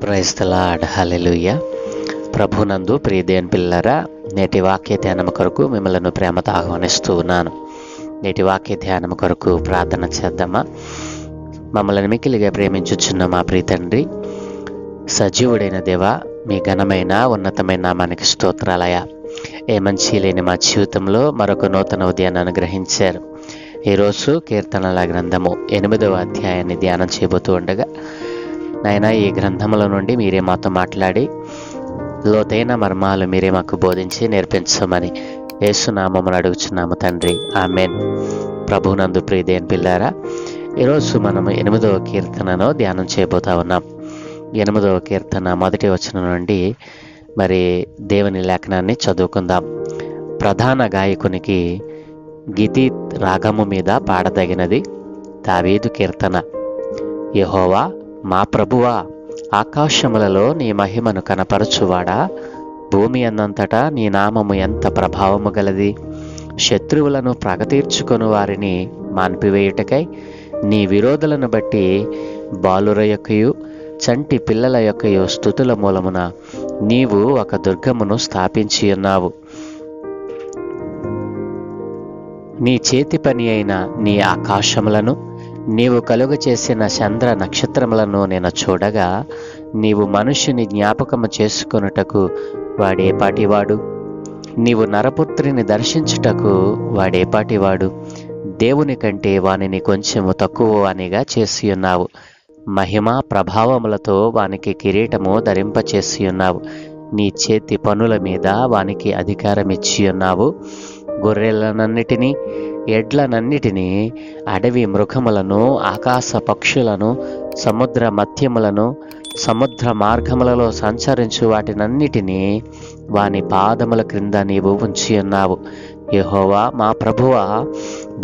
Praise the lord. హల్లెలూయా. ప్రభునందు ప్రియ దేవుని పిల్లలారా, నేటి వాక్య ధ్యానం కొరకు మిమ్మల్ని ప్రేమతో ఆహ్వానిస్తూ ఉన్నాను. నేటి వాక్య ధ్యానం కొరకు ప్రార్థన చేద్దామా? మమ్మల్ని మిక్కిలిగా ప్రేమించుచున్న మా ప్రియ తండ్రి, సజీవుడైన దేవా, మీ ఘనమైన ఉన్నతమైన నామానికి స్తోత్రాలయ. ఏ మంచి లేని మా జీవితంలో మరొక నూతన ఉదయాన్ని అనుగ్రహించారు. ఈరోజు కీర్తనల గ్రంథము 8వ అధ్యాయాన్ని ధ్యానం చేయబోతూ ఉండగా, నాయనా, ఈ గ్రంథముల నుండి మీరే మాతో మాట్లాడి లోతైన మర్మాలు మీరే మాకు బోధించి నేర్పించమని యేసునామమును అడుగుచున్నాము తండ్రి, ఆమెన్. ప్రభునందు ప్రియ దేవుని పిల్లారా, ఈరోజు మనము 8వ కీర్తనను ధ్యానం చేయబోతా ఉన్నాం. 8వ కీర్తన మొదటి వచనం నుండి మరి దేవుని లేఖనాన్ని చదువుకుందాం. ప్రధాన గాయకునికి గీతీత్ రాగము మీద పాడదగినది దావీదు కీర్తన. యెహోవా మా ప్రభువా, ఆకాశములలో నీ మహిమను కనపరచువాడా, భూమి అన్నంతటా నీ నామము ఎంత ప్రభావము గలది. శత్రువులను ప్రగతీర్చుకొని వారిని మాన్పివేయుటకై నీ విరోధులను బట్టి బాలుర యొక్కయు చంటి పిల్లల యొక్కయు స్తుతుల మూలమున నీవు ఒక దుర్గమును స్థాపించి ఉన్నావు. నీ చేతి పని అయిన నీ ఆకాశములను నీవు కలుగ చేసిన చంద్ర నక్షత్రములను నేను చూడగా, నీవు మనుష్యుని జ్ఞాపకము చేసుకొనుటకు వాడేపాటివాడు? నీవు నరపుత్రిని దర్శించుటకు వాడేపాటివాడు? దేవుని కంటే వానిని కొంచెము తక్కువ వానిగా చేసి ఉన్నావు. మహిమ ప్రభావములతో వానికి కిరీటము ధరింపచేసి ఉన్నావు. నీ చేతి పనుల మీద వానికి అధికారం ఇచ్చి ఉన్నావు. గొర్రెలనన్నిటినీ, ఎడ్లనన్నిటినీ, అడవి మృగములను, ఆకాశ పక్షులను, సముద్ర మత్యములను, సముద్ర మార్గములలో సంచరించు వాటినన్నిటినీ వాని పాదముల క్రింద నీవు ఉంచి ఉన్నావు. యెహోవా మా ప్రభువా,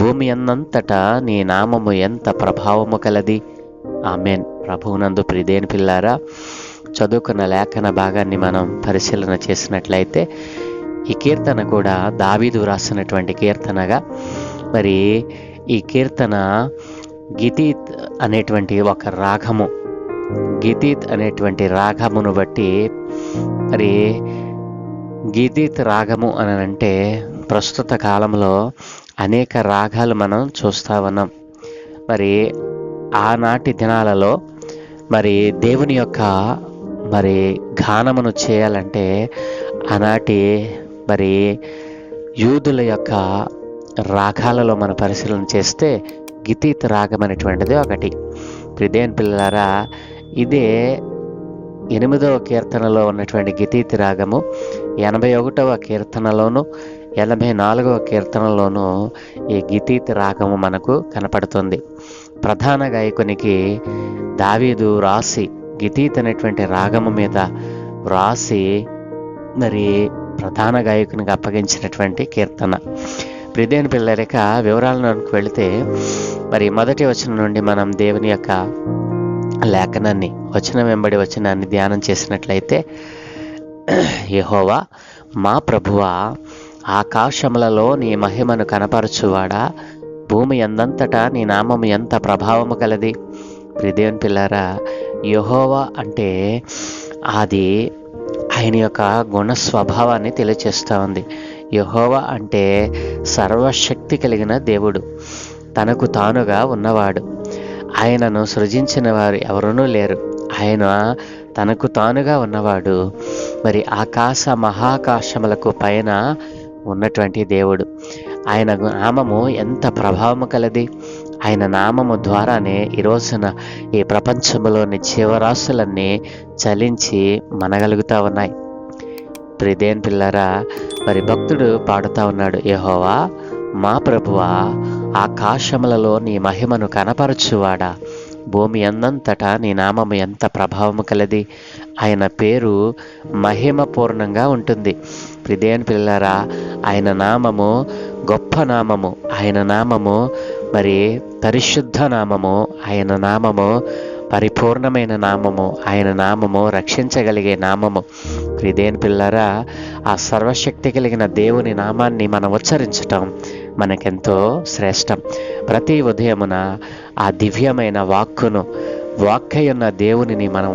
భూమి అన్నంతటా నీ నామము ఎంత ప్రభావము కలది. ఆమెన్. ప్రభువునందు ప్రియ దేవుని పిల్లారా, చదువుకున్న లేఖన భాగాన్ని మనం పరిశీలన చేసినట్లయితే, ఈ కీర్తన కూడా దావీదు రాసినటువంటి కీర్తనగా, మరి ఈ కీర్తన గీతీత్ అనేటువంటి ఒక రాగము, గీతీత్ అనేటువంటి రాగమును బట్టి, మరి గీతీత్ రాగము అని అంటే ప్రస్తుత కాలంలో అనేక రాగాలు మనం చూస్తూ ఉన్నాం. మరి ఆనాటి దినాలలో మరి దేవుని యొక్క మరి గానమును చేయాలంటే ఆనాటి మరి యూదుల యొక్క రాగాలలో మన పరిశీలన చేస్తే గీతీత్ రాగం అనేటువంటిది ఒకటి. ప్రియదేవుని పిల్లలారా, ఇదే 8వ కీర్తనలో ఉన్నటువంటి గీతీత్ రాగము 81వ కీర్తనలోను 84వ కీర్తనలోను ఈ గీతీత్ రాగము మనకు కనపడుతుంది. ప్రధాన గాయకునికి దావీదు రాసి గీతీత్ అనేటువంటి రాగము మీద వ్రాసి మరి ప్రధాన గాయకునికి అప్పగించినటువంటి కీర్తన. ప్రియదేవుని పిల్లలక వివరాలకు వెళితే, మరి మొదటి వచనం నుండి మనం దేవుని యొక్క లేఖనాన్ని వచనం వెంబడి వచనాన్ని ధ్యానం చేసినట్లయితే, యెహోవా మా ప్రభువా, ఆకాశములలో నీ మహిమను కనపరచువాడా, భూమి అందంతటా నీ నామము ఎంత ప్రభావము కలది. ప్రియదేవుని పిల్లారా, యెహోవా అంటే అది ఆయన యొక్క గుణ స్వభావాన్ని తెలియచేస్తూ ఉంది. యెహోవా అంటే సర్వశక్తి కలిగిన దేవుడు, తనకు తానుగా ఉన్నవాడు. ఆయనను సృజించిన వారు ఎవరునూ లేరు. ఆయన తనకు తానుగా ఉన్నవాడు. మరి ఆకాశ మహాకాశములకు పైన ఉన్నటువంటి దేవుడు. ఆయన నామము ఎంత ప్రభావము కలది. ఆయన నామము ద్వారానే ఈ రోజున ఈ ప్రపంచంలోని జీవరాశులన్నీ చలించి మనగలుగుతూ ఉన్నాయి. ప్రియదేవుని పిల్లారా, మరి భక్తుడు పాడుతూ ఉన్నాడు, యెహోవా మా ప్రభువా, ఆకాశములలో నీ మహిమను కనపరచువాడా, భూమి అందంతటా నీ నామము ఎంత ప్రభావము కలది. ఆయన పేరు మహిమపూర్ణంగా ఉంటుంది. ప్రియదేవుని పిల్లారా, ఆయన నామము గొప్ప నామము, ఆయన నామము మరి పరిశుద్ధ నామము, ఆయన నామము పరిపూర్ణమైన నామము, ఆయన నామము రక్షించగలిగే నామము. ప్రియదేవుని పిల్లారా, ఆ సర్వశక్తి కలిగిన దేవుని నామాన్ని మనం ఉచ్చరించటం మనకెంతో శ్రేష్టం. ప్రతి ఉదయమున ఆ దివ్యమైన వాక్కయున్న దేవునిని మనం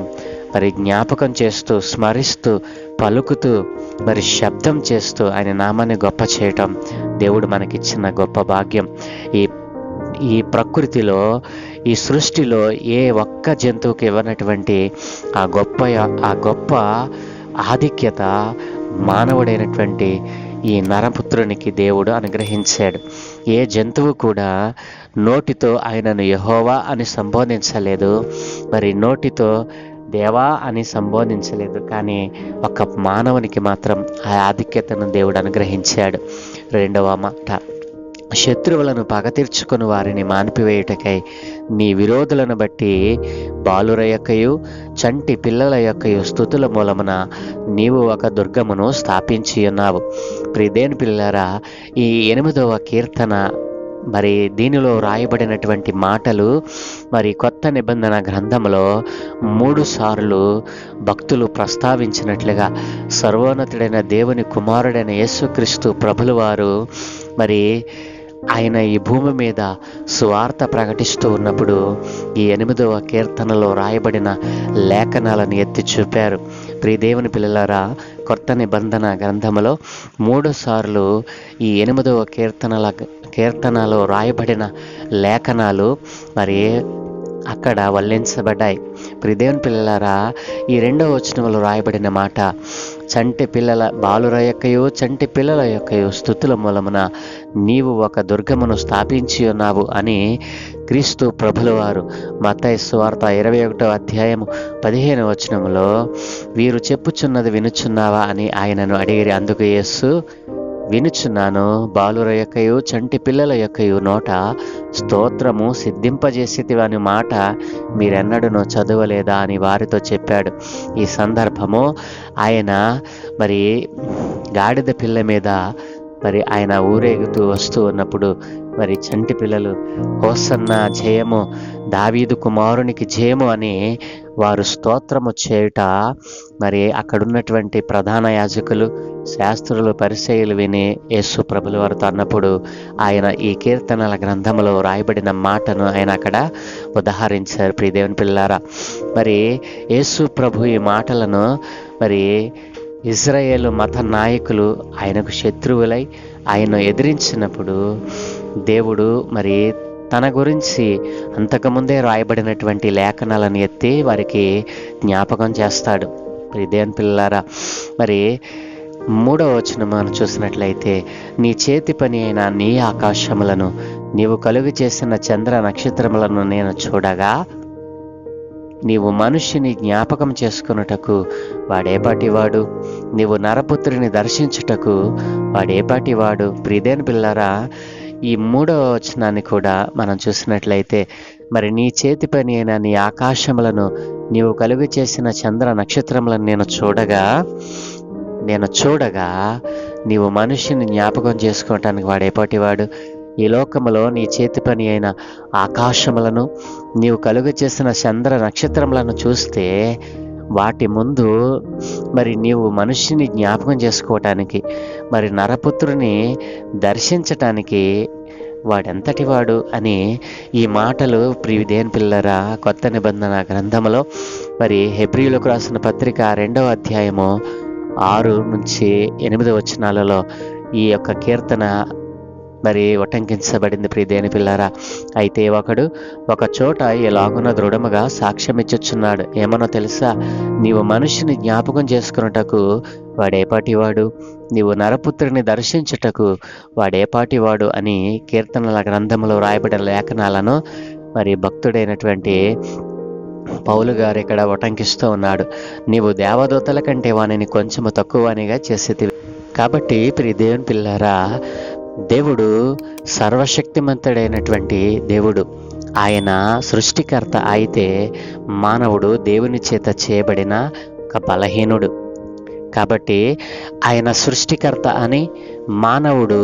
మరి జ్ఞాపకం చేస్తూ, స్మరిస్తూ, పలుకుతూ, మరి శబ్దం చేస్తూ ఆయన నామాన్ని గొప్ప చేయటం దేవుడు మనకిచ్చిన గొప్ప భాగ్యం. ఈ ప్రకృతిలో, ఈ సృష్టిలో ఏ ఒక్క జంతువుకి ఇవ్వనటువంటి ఆ గొప్ప ఆధిక్యత మానవుడైనటువంటి ఈ నరపుత్రునికి దేవుడు అనుగ్రహించాడు. ఏ జంతువు కూడా నోటితో ఆయనను యెహోవా అని సంబోధించలేదు, మరి నోటితో దేవా అని సంబోధించలేదు. కానీ ఒక మానవునికి మాత్రం ఆ ఆధిక్యతను దేవుడు అనుగ్రహించాడు. రెండవ మాట, శత్రువులను పగ తీర్చుకుని వారిని మాన్పివేయుటకై నీ విరోధులను బట్టి బాలుర యొక్కయు చంటి పిల్లల యొక్కయు స్తుతుల మూలమున నీవు ఒక దుర్గమును స్థాపించి ఉన్నావు. ప్రియదేని పిల్లరా, ఈ 8వ కీర్తన మరి దీనిలో రాయబడినటువంటి మాటలు మరి కొత్త నిబంధన గ్రంథంలో 3 సార్లు భక్తులు ప్రస్తావించినట్లుగా సర్వోన్నతుడైన దేవుని కుమారుడైన యేసుక్రీస్తు ప్రభుల వారు మరి ఆయన ఈ భూమి మీద సువార్త ప్రకటిస్తూ ఉన్నప్పుడు ఈ 8వ కీర్తనలో రాయబడిన లేఖనాలను ఎత్తి చూపారు. ప్రియదేవుని పిల్లలారా, కొత్త నిబంధన గ్రంథములో 3 సార్లు ఈ 8వ కీర్తనలో రాయబడిన లేఖనాలు మరి అక్కడ వల్లించబడ్డాయి. ప్రియదేవుని పిల్లలారా, ఈ 2వ వచనంలో రాయబడిన మాట, బాలుర యొక్కయు చంటి పిల్లల యొక్కయు స్తుతుల మూలమున నీవు ఒక దుర్గమును స్థాపించి ఉన్నావు అని క్రీస్తు ప్రభుల వారు మత్తయి సువార్త 21వ అధ్యాయము 15వ వచనంలో వీరు చెప్పుచున్నది వినుచున్నావా అని ఆయనను అడిగిరి. అందుకు యేసు, వినుచున్నాను, బాలుర యొక్కయు చంటి పిల్లల యొక్కయు నోట స్తోత్రము సిద్ధింపజేసేటివని మాట మీరెన్నడూ చదవలేదా అని వారితో చెప్పాడు. ఈ సందర్భము ఆయన మరి గాడిద పిల్ల మీద మరి ఆయన ఊరేగుతూ వస్తూ ఉన్నప్పుడు మరి చంటి పిల్లలు హోసన్న జయము, దావీదు కుమారునికి జయము అని వారు స్తోత్రము చేయుట మరి అక్కడున్నటువంటి ప్రధాన యాజకులు, శాస్త్రులు, పరిసయ్యులు విని యేసు ప్రభుల వారితో అన్నప్పుడు ఆయన ఈ కీర్తనల గ్రంథంలో రాయబడిన మాటను ఆయన అక్కడ ఉదహరించారు. ప్రియదేవుని పిల్లారా, మరి యేసు ప్రభు ఈ మాటలను మరి ఇజ్రాయేలు మత నాయకులు ఆయనకు శత్రువులై ఆయన్ను ఎదిరించినప్పుడు దేవుడు మరి తన గురించి అంతకుముందే రాయబడినటువంటి లేఖనాలను ఎత్తి వారికి జ్ఞాపకం చేస్తాడు. ప్రియదేవుని పిల్లారా, మరి 3వ వచనం మనం చూసినట్లయితే, నీ చేతి పని అయిన నీ ఆకాశములను నీవు కలుగు చేసిన చంద్ర నక్షత్రములను నేను చూడగా నీవు మనుష్యుని జ్ఞాపకం చేసుకున్నటకు వాడేపాటివాడు, నీవు నరపుత్రుని దర్శించుటకు వాడేపాటివాడు. ప్రియదేవుని పిల్లారా, ఈ 3వ వచనాన్ని కూడా మనం చూసినట్లయితే, మరి నీ చేతి పని అయిన నీ ఆకాశములను నీవు కలుగు చేసిన చంద్ర నక్షత్రములను నేను చూడగా నీవు మనుష్యుని జ్ఞాపకం చేసుకోవటానికి వాడేపాటివాడు. ఈ లోకములో నీ చేతి పని అయిన ఆకాశములను నీవు కలుగు చేసిన చంద్ర నక్షత్రములను చూస్తే వాటి ముందు మరి నీవు మనుష్యుని జ్ఞాపకం చేసుకోవటానికి, మరి నరపుత్రుని దర్శించటానికి వాడెంతటి వాడు అని ఈ మాటలు ప్రియదేవుని పిల్లరా కొత్త నిబంధన గ్రంథంలో మరి హెబ్రీయులకు రాసిన పత్రిక 2వ అధ్యాయము 6 నుంచి 8 వచనాలలో ఈ యొక్క కీర్తన మరి ఉటంకించబడింది. ప్రియదేవుని పిల్లారా, అయితే ఒకడు ఒక చోట ఎలాగున దృఢముగా సాక్ష్యమిచ్చుచున్నాడు. ఏమనో తెలుసా? నీవు మనుషుని జ్ఞాపకం చేసుకున్నటకు వాడేపాటివాడు, నీవు నరపుత్రుని దర్శించుటకు వాడేపాటివాడు అని కీర్తనల గ్రంథంలో రాయబడిన లేఖనాలను మరి భక్తుడైనటువంటి పౌలు గారు ఇక్కడ ఉటంకిస్తూ ఉన్నాడు. నీవు దేవదూతల కంటే వానిని కొంచెము తక్కువనిగా చేసేది. కాబట్టి ప్రియదేవుని పిల్లారా, దేవుడు సర్వశక్తిమంతుడైనటువంటి దేవుడు. ఆయన సృష్టికర్త అయితే మానవుడు దేవుని చేత చేయబడిన ఒక బలహీనుడు. కాబట్టి ఆయన సృష్టికర్త అని మానవుడు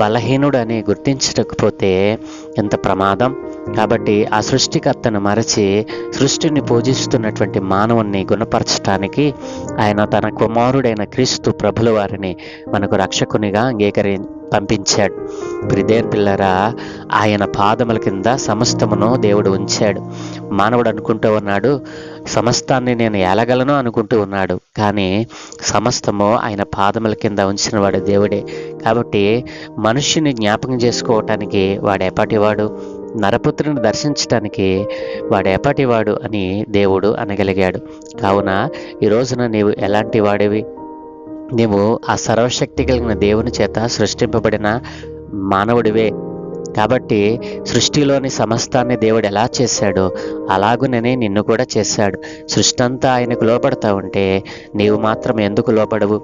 బలహీనుడు అని గుర్తించకపోతే ఎంత ప్రమాదం. కాబట్టి ఆ సృష్టికర్తను మరచి సృష్టిని పూజిస్తున్నటువంటి మానవుణ్ణి గుణపరచటానికి ఆయన తన కుమారుడైన క్రీస్తు ప్రభుల వారిని మనకు రక్షకునిగా పంపించాడు. ప్రిదేన్ పిల్లరా, ఆయన పాదముల కింద సమస్తమును దేవుడు ఉంచాడు. మానవుడు అనుకుంటూ ఉన్నాడు, సమస్తాన్ని నేను ఏలగలను అనుకుంటూ ఉన్నాడు. కానీ సమస్తము ఆయన పాదముల కింద ఉంచిన వాడు దేవుడే. కాబట్టి మనుష్యుని జ్ఞాపకం చేసుకోవటానికి వాడు ఎప్పటివాడు, నరపుత్రుని దర్శించటానికి వాడు ఎప్పటివాడు అని దేవుడు అనగలిగాడు. కావున ఈ రోజున నీవు ఎలాంటి వాడివి? నీవు ఆ సర్వశక్తి కలిగిన దేవుని చేత సృష్టింపబడిన మానవుడివే. కాబట్టి సృష్టిలోని సమస్తాన్ని దేవుడు ఎలా చేశాడో అలాగుననే నిన్ను కూడా చేశాడు. సృష్టి అంతా ఆయనకు లోబడతా ఉంటే నీవు మాత్రం ఎందుకు లోబడవు?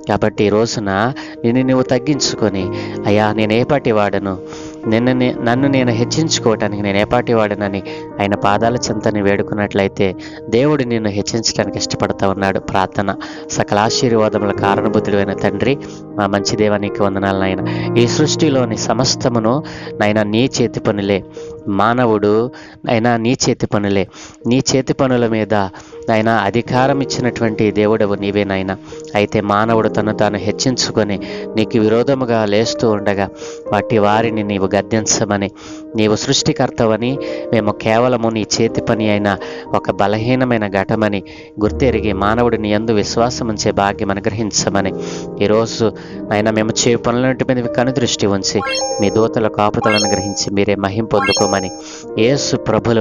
కాబట్టి ఈ రోజున నువ్వు తగ్గించుకొని, అయ్యా నేనేపాటి వాడను, నన్ను నేను హెచ్చించుకోవటానికి నేనేపాటి వాడనని ఆయన పాదాల చెంతని వేడుకున్నట్లయితే దేవుడు నిన్ను హెచ్చించడానికి ఇష్టపడతా ఉన్నాడు. ప్రార్థన. సకల ఆశీర్వాదముల కారణభూతుడైన తండ్రి, మా మంచి దేవా నీకు వందనాలు నాయన. ఈ సృష్టిలోని సమస్తమును నాయన నీ చేతి పనులే. మానవుడు అయినా నీ చేతి పనులే. నీ చేతి పనుల మీద ఆయన అధికారం ఇచ్చినటువంటి దేవుడవు నీవే నాయన. అయితే మానవుడు తను తాను హెచ్చించుకొని నీకు విరోధముగా లేస్తూ ఉండగా వారిని నీవు గద్దించమని, నీవు సృష్టికర్తవని, మేము కేవలము నీ చేతి పని అయిన ఒక బలహీనమైన ఘటమని గుర్తెరిగి మానవుడు నీ యందు విశ్వాసం ఉంచే భాగ్యం అనుగ్రహించమని ఈరోజు ఆయన మేము చే పనులంటి మీద కనుదృష్టి ఉంచి మీ దూతల కాపుదలను గ్రహించి మీరే మహిం పొందుకోమని యేసు ప్రభుల